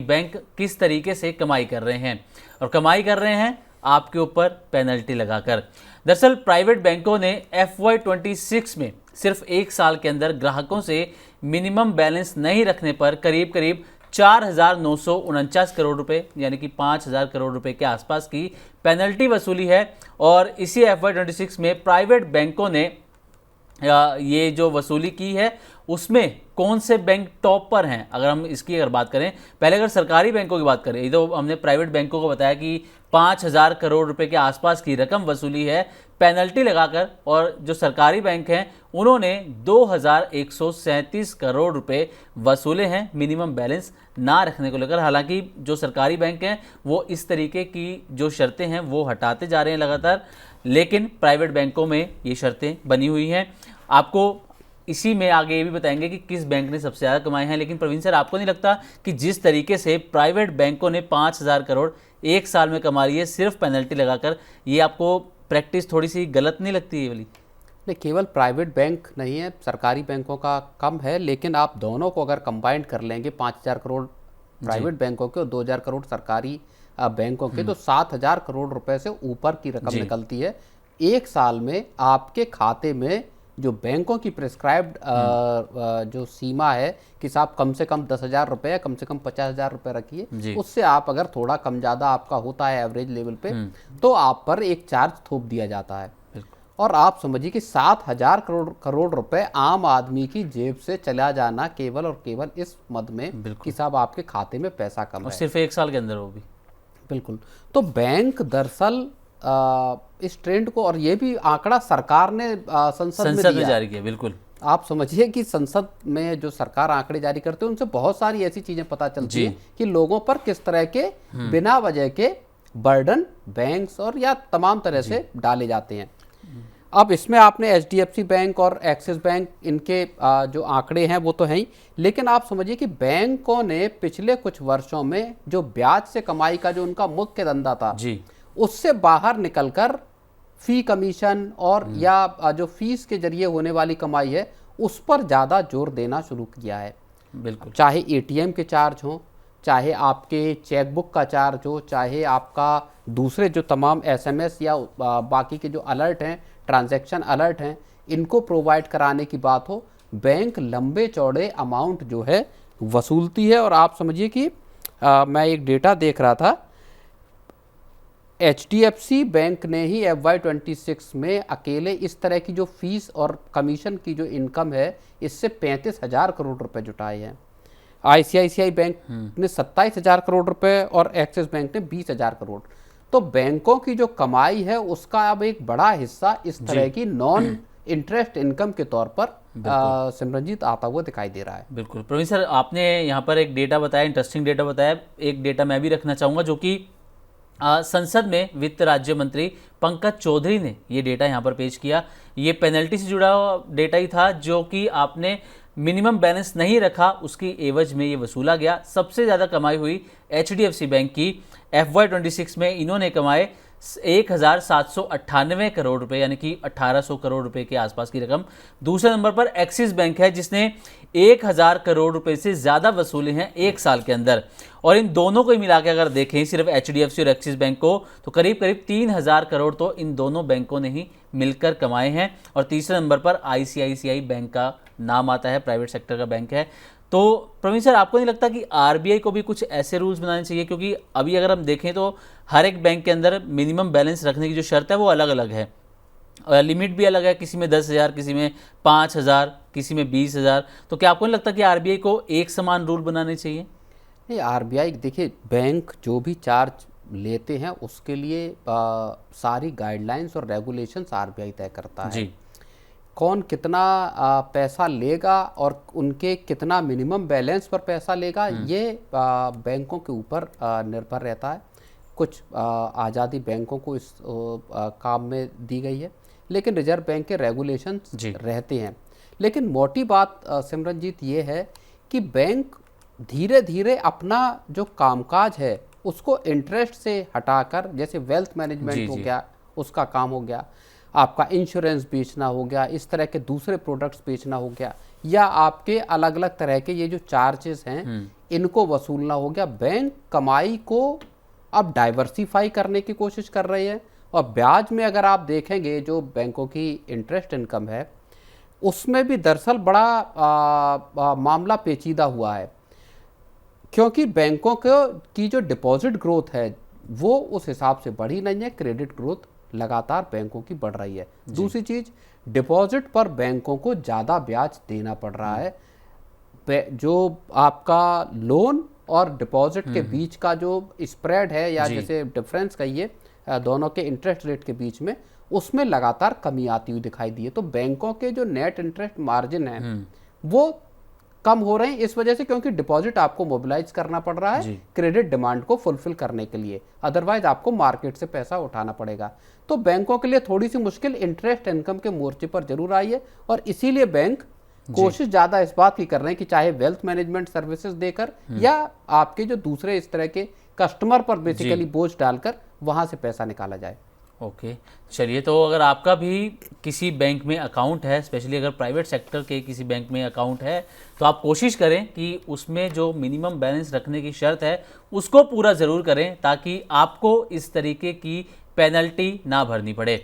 Bank किस तरीके से कमाई कर रहे हैं, और कमाई कर रहे हैं आपके ऊपर पेनल्टी लगाकर। दरअसल प्राइवेट बैंकों ने FY26 में सिर्फ एक साल के अंदर ग्राहकों से मिनिमम बैलेंस नहीं रखने पर करीब करीब 4,949 करोड़ रुपए यानी कि 5,000 करोड़ रुपए के आसपास की पेनल्टी वसूली है। और इसी FY26 में प्राइवेट बैंकों ने ये जो वसूली की है उसमें कौन से बैंक टॉप पर हैं, अगर बात करें, पहले अगर सरकारी बैंकों की बात करें, ये तो हमने प्राइवेट बैंकों को बताया कि 5,000 करोड़ रुपए के आसपास की रकम वसूली है पेनल्टी लगाकर, और जो सरकारी बैंक हैं उन्होंने 2,137 करोड़ रुपए वसूले हैं मिनिमम बैलेंस ना रखने को लेकर। हालांकि जो सरकारी बैंक हैं वो इस तरीके की जो शर्तें हैं वो हटाते जा रहे हैं लगातार, लेकिन प्राइवेट बैंकों में ये शर्तें बनी हुई हैं। आपको इसी में आगे ये भी बताएंगे कि किस बैंक ने सबसे ज़्यादा कमाए हैं। लेकिन प्रवीण सर, आपको नहीं लगता कि जिस तरीके से प्राइवेट बैंकों ने 5,000 करोड़ एक साल में कमा लिए सिर्फ पेनल्टी लगाकर, ये आपको प्रैक्टिस थोड़ी सी गलत नहीं लगती है वाली? नहीं, केवल प्राइवेट बैंक नहीं है, सरकारी बैंकों का कम है, लेकिन आप दोनों को अगर कंबाइंड कर लेंगे 5,000 करोड़ प्राइवेट बैंकों के और 2,000 करोड़ सरकारी बैंकों के, तो 7,000 करोड़ रुपए से ऊपर की रकम निकलती है एक साल में आपके खाते में। जो बैंकों की प्रिस्क्राइब्ड जो सीमा है कि साहब कम से कम 10,000 रुपये, कम से कम 50,000 रुपये रखिए, उससे आप अगर थोड़ा कम ज़्यादा आपका होता है एवरेज लेवल पे, तो आप पर एक चार्ज थोप दिया जाता है। और आप समझिए कि 7,000 करोड़ रुपए आम आदमी की जेब से चला जाना केवल और केवल इस मद में कि साहब आपके खाते में पैसा कम है, सिर्फ एक साल के अंदर वो भी। बिल्कुल। तो बैंक दरअसल इस ट्रेंड को, और ये भी आंकड़ा सरकार ने संसद में जारी किया, बिल्कुल। आप समझिए कि संसद में जो सरकार आंकड़े जारी करते हैं उनसे बहुत सारी ऐसी चीजें पता चलती हैं कि लोगों पर किस तरह के बिना वजह के बर्डन बैंक्स और या तमाम तरह से डाले जाते हैं। अब इसमें आपने HDFC बैंक और एक्सिस बैंक, इनके जो आंकड़े हैं वो तो हैं ही, लेकिन आप समझिए कि बैंकों ने पिछले कुछ वर्षों में जो ब्याज से कमाई का जो उनका मुख्य धंधा था उससे बाहर निकलकर फी कमीशन और या जो फीस के जरिए होने वाली कमाई है उस पर ज़्यादा जोर देना शुरू किया है। बिल्कुल। चाहे ATM के चार्ज हों, चाहे आपके चेकबुक का चार्ज हो, चाहे आपका दूसरे जो तमाम SMS या बाकी के जो अलर्ट हैं, ट्रांजैक्शन अलर्ट हैं, इनको प्रोवाइड कराने की बात हो, बैंक लंबे चौड़े अमाउंट जो है वसूलती है। और आप समझिए कि मैं एक डेटा देख रहा था, HDFC बैंक ने ही FY26 में अकेले इस तरह की जो फीस और कमीशन की जो इनकम है इससे 35,000 करोड़ रुपए जुटाए हैं। ICICI बैंक ने 27,000 करोड़ रुपए और एक्सिस बैंक ने 20,000 करोड़। तो बैंकों की जो कमाई है उसका अब एक बड़ा हिस्सा इस तरह की नॉन इंटरेस्ट इनकम के तौर पर सिमरनजीत आता हुआ दिखाई दे रहा है। बिल्कुल। प्रवीण सर, आपने यहाँ पर एक डेटा बताया, इंटरेस्टिंग डेटा बताया, एक डेटा मैं भी रखना चाहूँगा जो कि संसद में वित्त राज्य मंत्री पंकज चौधरी ने ये डेटा यहाँ पर पेश किया। ये पेनल्टी से जुड़ा हुआ डेटा ही था जो कि आपने मिनिमम बैलेंस नहीं रखा उसकी एवज में ये वसूला गया। सबसे ज़्यादा कमाई हुई HDFC बैंक की। FY26 में इन्होंने कमाए 1,798 करोड़ रुपए यानी कि 1,800 करोड़ रुपए के आसपास की रकम। दूसरे नंबर पर एक्सिस बैंक है जिसने 1,000 करोड़ रुपए से ज़्यादा वसूले हैं एक साल के अंदर। और इन दोनों को ही मिला के अगर देखें सिर्फ HDFC और एक्सिस बैंक को, तो करीब करीब 3,000 करोड़ तो इन दोनों बैंकों ने ही मिलकर कमाए हैं। और तीसरे नंबर पर ICICI बैंक का नाम आता है, प्राइवेट सेक्टर का बैंक है। तो प्रवीण सर, आपको नहीं लगता कि RBI को भी कुछ ऐसे रूल्स बनाने चाहिए? क्योंकि अभी अगर हम देखें तो हर एक बैंक के अंदर मिनिमम बैलेंस रखने की जो शर्त है वो अलग अलग है, लिमिट भी अलग है, किसी में 10,000, किसी में 5,000, किसी में 20,000। तो क्या आपको नहीं लगता कि RBI को एक समान रूल बनाने चाहिए? नहीं, RBI देखिए, बैंक जो भी चार्ज लेते हैं उसके लिए सारी गाइडलाइंस और रेगुलेशंस RBI तय करता है जी। कौन कितना पैसा लेगा और उनके कितना मिनिमम बैलेंस पर पैसा लेगा ये बैंकों के ऊपर निर्भर रहता है। कुछ आज़ादी बैंकों को इस काम में दी गई है, लेकिन रिजर्व बैंक के रेगुलेशंस रहते हैं। लेकिन मोटी बात सिमरनजीत ये है कि बैंक धीरे धीरे अपना जो कामकाज है उसको इंटरेस्ट से हटाकर, जैसे वेल्थ मैनेजमेंट हो गया उसका काम हो गया, आपका इंश्योरेंस बेचना हो गया, इस तरह के दूसरे प्रोडक्ट्स बेचना हो गया, या आपके अलग अलग तरह के ये जो चार्जेस हैं इनको वसूलना हो गया। बैंक कमाई को अब डाइवर्सिफाई करने की कोशिश कर रहे हैं, और ब्याज में अगर आप देखेंगे जो बैंकों की इंटरेस्ट इनकम है उसमें भी दरअसल बड़ा मामला पेचीदा हुआ है, क्योंकि बैंकों की जो डिपॉजिट ग्रोथ है वो उस हिसाब से बढ़ी नहीं है, क्रेडिट ग्रोथ लगातार बैंकों की बढ़ रही है। दूसरी चीज़, डिपॉजिट पर बैंकों को ज़्यादा ब्याज देना पड़ रहा है। जो आपका लोन और डिपॉजिट के बीच का जो स्प्रेड है, या जैसे डिफरेंस कहिए दोनों के इंटरेस्ट रेट के बीच में, उसमें लगातार कमी आती हुई दिखाई दी है। तो बैंकों के जो नेट इंटरेस्ट मार्जिन है वो कम हो रहे हैं इस वजह से, क्योंकि डिपॉजिट आपको मोबिलाइज करना पड़ रहा है क्रेडिट डिमांड को फुलफिल करने के लिए, अदरवाइज आपको मार्केट से पैसा उठाना पड़ेगा। तो बैंकों के लिए थोड़ी सी मुश्किल इंटरेस्ट इनकम के मोर्चे पर जरूर आई है, और इसीलिए बैंक कोशिश ज़्यादा इस बात की कर रहे हैं कि चाहे वेल्थ मैनेजमेंट सर्विसेज देकर या आपके जो दूसरे इस तरह के कस्टमर पर बेसिकली बोझ डालकर वहाँ से पैसा निकाला जाए। ओके, चलिए, तो अगर आपका भी किसी बैंक में अकाउंट है, स्पेशली अगर प्राइवेट सेक्टर के किसी बैंक में अकाउंट है, तो आप कोशिश करें कि उसमें जो मिनिमम बैलेंस रखने की शर्त है उसको पूरा ज़रूर करें, ताकि आपको इस तरीके की पेनल्टी ना भरनी पड़े।